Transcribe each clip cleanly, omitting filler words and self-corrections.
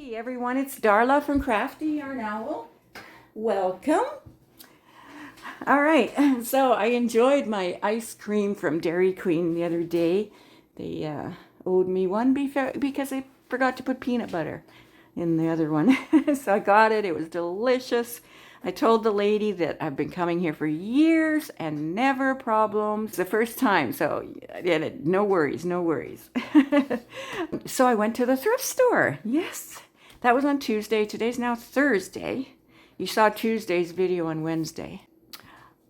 Hey everyone, it's Darla from Crafty Yarn Owl. Welcome. All right, so I enjoyed my ice cream from Dairy Queen the other day. They owed me one because I forgot to put peanut butter in the other one. So I got it. It was delicious. I told the lady that I've been coming here for years and never problems. The first time, so yeah, no worries, no worries. So I went to the thrift store. Yes, that was on Tuesday. Today's now Thursday. You saw Tuesday's video on Wednesday.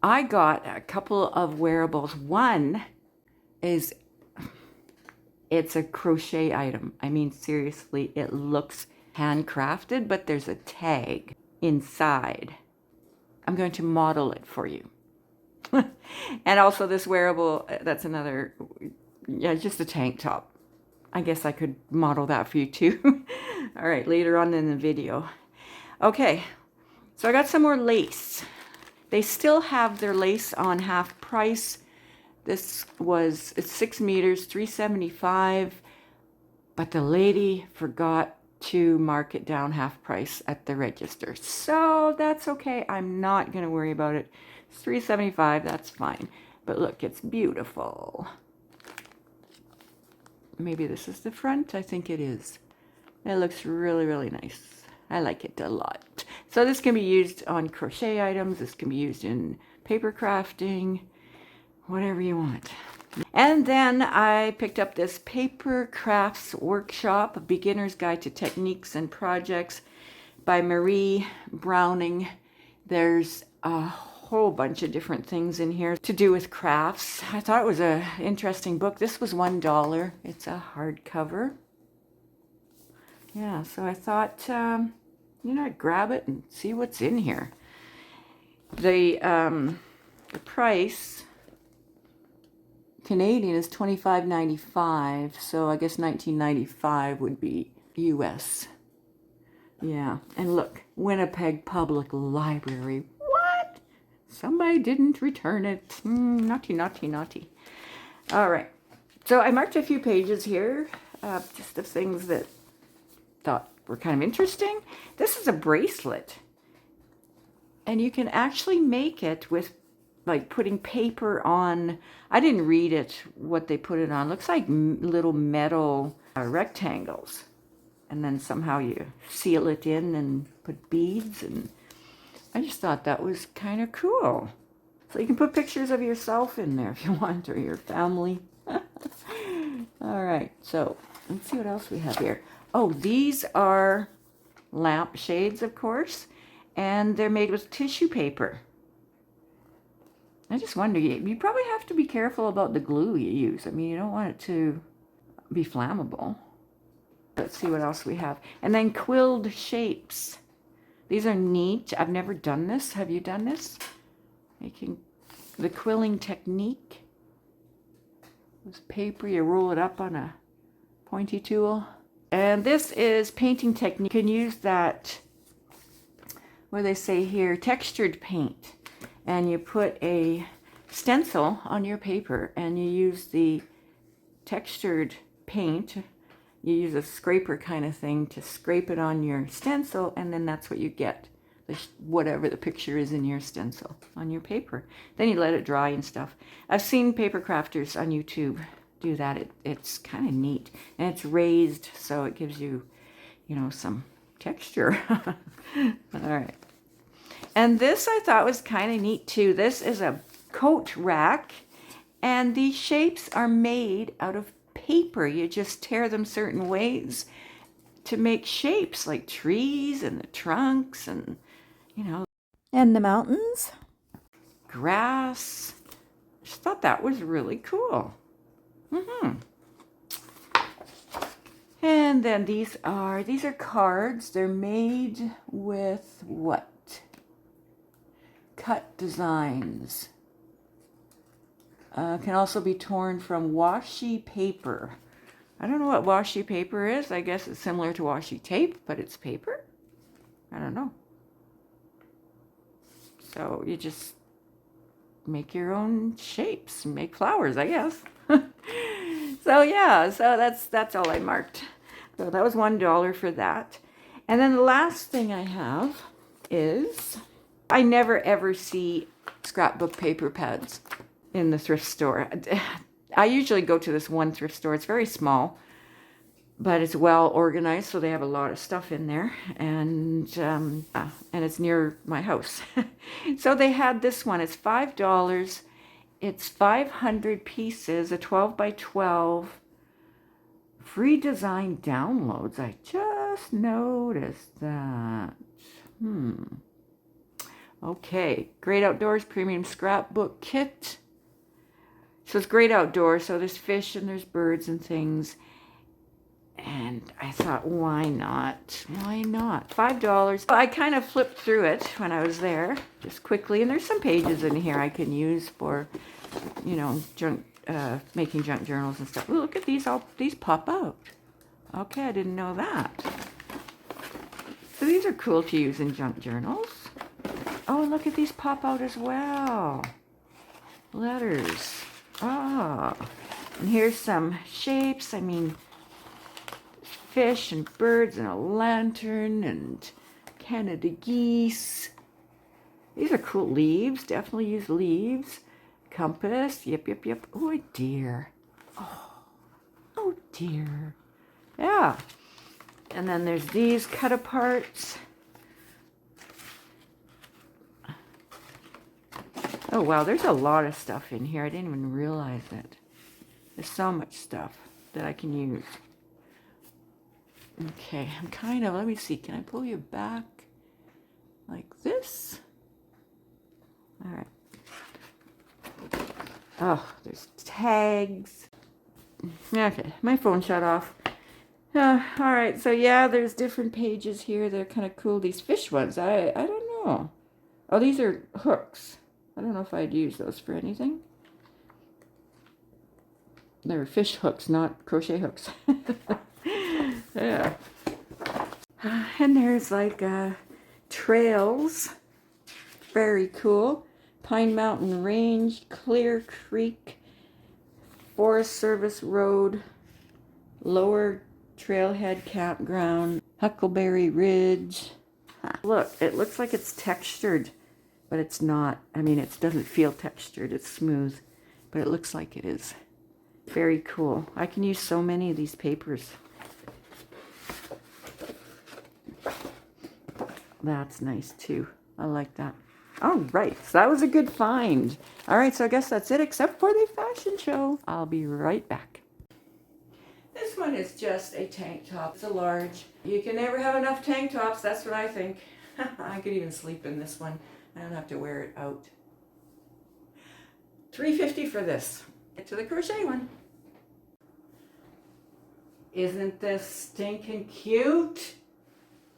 I got a couple of wearables. One is, it's a crochet item. I mean, seriously, it looks handcrafted, but there's a tag inside. I'm going to model it for you. And also this wearable, that's another, yeah, just a tank top. I guess I could model that for you too. All right, later on in the video. Okay, so I got some more lace. They still have their lace on half price. It's 6 meters, $3.75, but the lady forgot to mark it down half price at the register. So that's okay. I'm not going to worry about it. It's $3.75. That's fine. But look, it's beautiful. Maybe this is the front. I think it is. It looks really, really nice. I like it a lot. So this can be used on crochet items. This can be used in paper crafting, whatever you want. And then I picked up this Paper Crafts Workshop, a Beginner's Guide to Techniques and Projects by Marie Browning. There's a whole bunch of different things in here to do with crafts. I thought it was an interesting book. This was $1. It's a hardcover. Yeah, so I thought, you know, I'd grab it and see what's in here. The price Canadian is $25.95, so I guess $19.95 would be US. Yeah, and look, Winnipeg Public Library. What? Somebody didn't return it. Naughty, naughty, naughty. All right, so I marked a few pages here, just of things that thought were kind of interesting. This is a bracelet, and you can actually make it with like putting paper on. I didn't read it, what they put it on. Looks like little metal rectangles. And then somehow you seal it in and put beads. And I just thought that was kind of cool. So you can put pictures of yourself in there if you want, or your family. All right, so let's see what else we have here. Oh, these are lamp shades, of course. And they're made with tissue paper. I just wonder, you probably have to be careful about the glue you use. I mean, you don't want it to be flammable. Let's see what else we have. And then quilled shapes. These are neat. I've never done this. Have you done this? Making the quilling technique. This paper, you roll it up on a pointy tool. And this is painting technique. You can use that, what do they say here, textured paint. And you put a stencil on your paper and you use the textured paint. You use a scraper kind of thing to scrape it on your stencil, and then that's what you get, whatever the picture is in your stencil on your paper. Then you let it dry and stuff. I've seen paper crafters on YouTube do that. It's kind of neat, and it's raised, so it gives you, you know, some texture. All right. And this I thought was kind of neat too. This is a coat rack, and these shapes are made out of paper. You just tear them certain ways to make shapes like trees and the trunks and, you know, and the mountains, grass. I just thought that was really cool. And then these are cards. They're made with what? Cut designs. Can also be torn from washi paper. I don't know what washi paper is. I guess it's similar to washi tape, but it's paper. I don't know. So you just make your own shapes, make flowers, I guess. So yeah, so that's all I marked. So that was $1 for that. And then the last thing I have is, I never ever see scrapbook paper pads in the thrift store. I usually go to this one thrift store. It's very small, but it's well organized, so they have a lot of stuff in there, and it's near my house. So they had this one. It's $5. It's 500 pieces, a 12 by 12. Free design downloads. I just noticed that. Okay. Great Outdoors Premium Scrapbook Kit. So it's great outdoors. So there's fish and there's birds and things. And I thought, why not? Why not? $5. I kind of flipped through it when I was there, just quickly. And there's some pages in here I can use for, you know, making junk journals and stuff. Ooh, look at these. These pop out. Okay, I didn't know that. So these are cool to use in junk journals. Oh, and look at these pop out as well. Letters. Ah. And here's some shapes. I mean, fish and birds and a lantern and Canada geese. These are cool. Leaves. Definitely use leaves. Compass. Yep. Oh dear. Oh dear. Yeah. And then there's these cut aparts. Oh wow, there's a lot of stuff in here. I didn't even realize it. There's so much stuff that I can use. Okay, I'm kind of, let me see, can I pull you back like this? All right. Oh, there's tags. Okay, my phone shut off. All right, so yeah, there's different pages here. They're kind of cool. These fish ones, I don't know. Oh, these are hooks. I don't know if I'd use those for anything. They're fish hooks, not crochet hooks. Yeah. And there's like trails. Very cool. Pine Mountain Range, Clear Creek, Forest Service Road, Lower Trailhead Campground, Huckleberry Ridge. Look, it looks like it's textured, but it's not. I mean, it doesn't feel textured. It's smooth, but it looks like it is. Very cool. I can use so many of these papers. That's nice too. I like that. All right, so that was a good find. All right, so I guess that's it, except for the fashion show. I'll be right back. This one is just a tank top. It's a large. You can never have enough tank tops. That's what I think. I could even sleep in this one. I don't have to wear it out. $3.50 for this. Get to the crochet one. Isn't this stinking cute?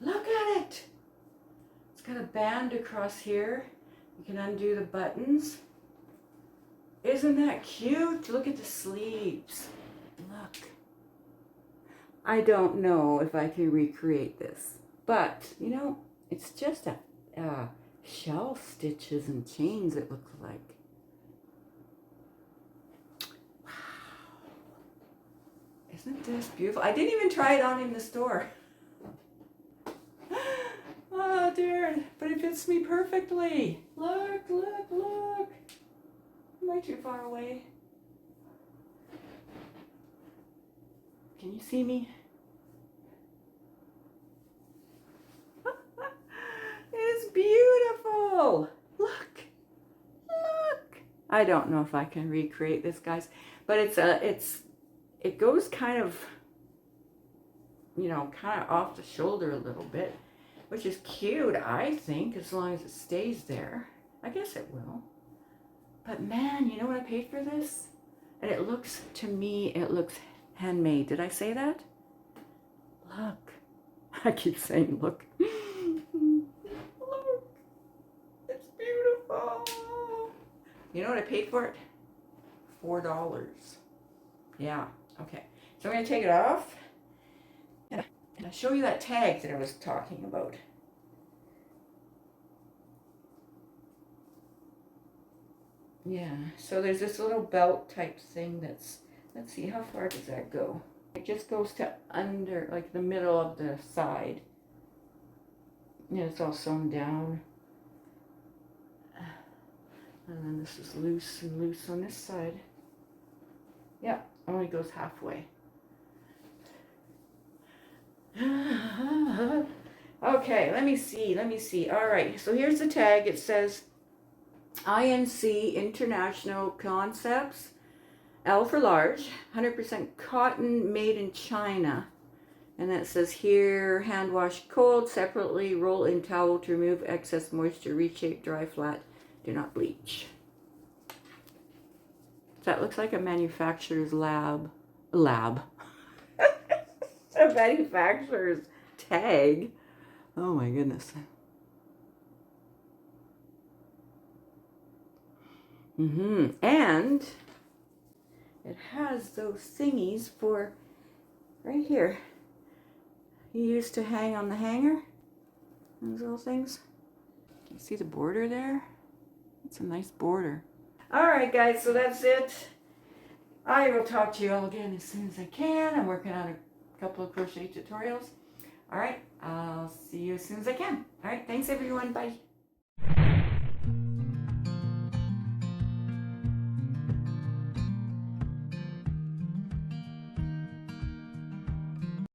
Look at it. It's got a band across here. You can undo the buttons. Isn't that cute? Look at the sleeves. Look. I don't know if I can recreate this, but you know, it's just a shell stitches and chains it looks like. Wow. Isn't this beautiful? I didn't even try it on in the store. Oh dear, but it fits me perfectly. Look, look, look. Am I too far away? Can you see me? It's beautiful. Look, look. I don't know if I can recreate this, guys, but it goes kind of, you know, kind of off the shoulder a little bit, which is cute, I think, as long as it stays there. I guess it will. But man, you know what I paid for this? And it looks, to me, it looks handmade. Did I say that? Look. I keep saying look. Look. It's beautiful. You know what I paid for it? $4. Yeah. Okay. So I'm going to take it off. And I'll show you that tag that I was talking about. Yeah. So there's this little belt type thing that's, let's see, how far does that go? It just goes to under, like the middle of the side. Yeah, it's all sewn down. And then this is loose and loose on this side. Yeah, only goes halfway. Okay, let me see. All right, so here's the tag. It says INC International Concepts, L for large, 100% cotton made in China. And that says here, hand wash cold, separately, roll in towel to remove excess moisture, reshape, dry flat, do not bleach. That looks like a manufacturer's lab. A manufacturer's tag. Oh my goodness. And it has those thingies for right here. You used to hang on the hanger. Those little things. You see the border there? It's a nice border. Alright guys, so that's it. I will talk to you all again as soon as I can. I'm working on a couple of crochet tutorials. Alright, I'll see you as soon as I can. Alright, thanks everyone. Bye.